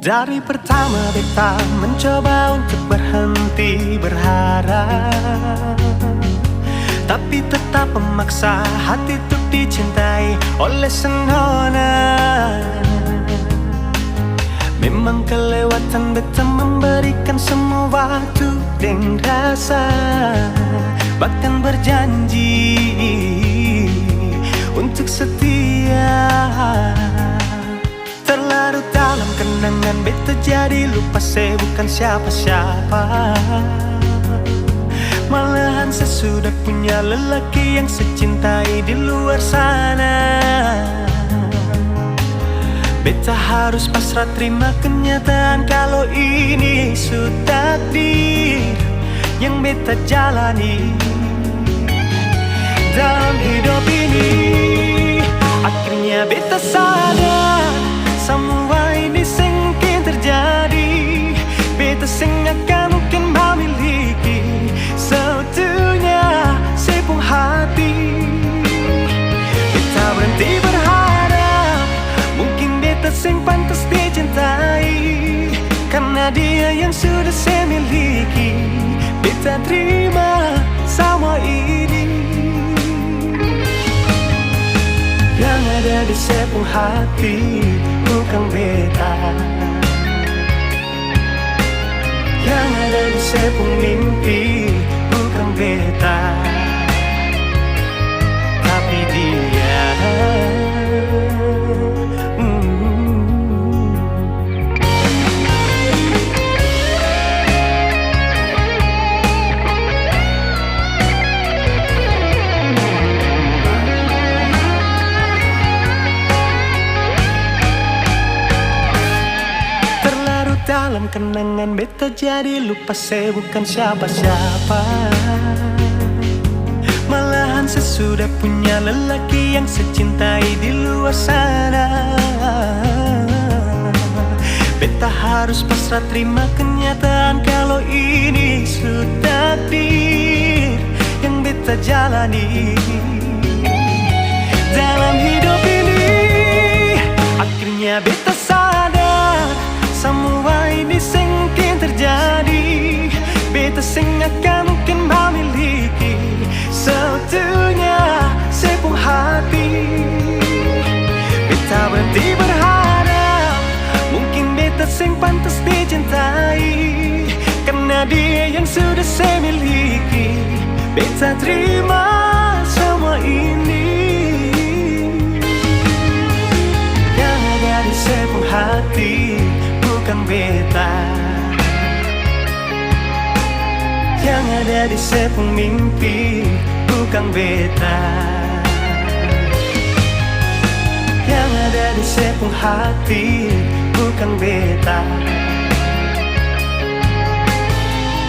Dari pertama beta mencoba untuk berhenti berharap, tapi tetap memaksa hati untuk dicintai oleh senona. Memang kelewatan beta memberikan semua waktu dan rasa, bahkan berjanji untuk setia. Terlarut dalam kenangan beta jadi lupa saya bukan siapa-siapa. Malahan saya sudah punya lelaki yang saya cintai di luar sana. Beta harus pasrah terima kenyataan kalau ini sudah takdir yang beta jalani dalam hidup ini. Akhirnya beta sadar semua ini sengkin terjadi. Beta sing akan mungkin memiliki seutuhnya sepung hati. Beta berhenti berharap mungkin beta sing pantas dicintai, karena dia yang sudah saya miliki. Beta terima semua ini yang ada di sepung hati, bukan beta. Yang ada di sepung mimpi, bukan beta, tapi dia. Dalam kenangan beta jadi lupa saya bukan siapa-siapa. Malahan saya sudah punya lelaki yang saya cintai di luar sana. Beta harus pasrah terima kenyataan kalau ini sudah takdir yang beta jalani dalam hidup ini. Akhirnya beta sadar semua ini sengkin terjadi. Beta sing akan mungkin memiliki seutuhnya sepung hati. Beta berhenti berharap mungkin beta sing pantas dicintai, karena dia yang sudah saya miliki. Beta terima semua ini yang ada di sepung hati, bukan beta. Yang ada di sepung mimpi, bukan beta. Yang ada di sepung hati, bukan beta.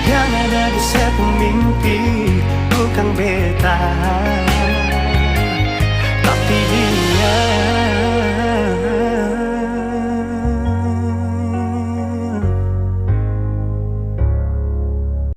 Yang ada di sepung mimpi, bukan beta.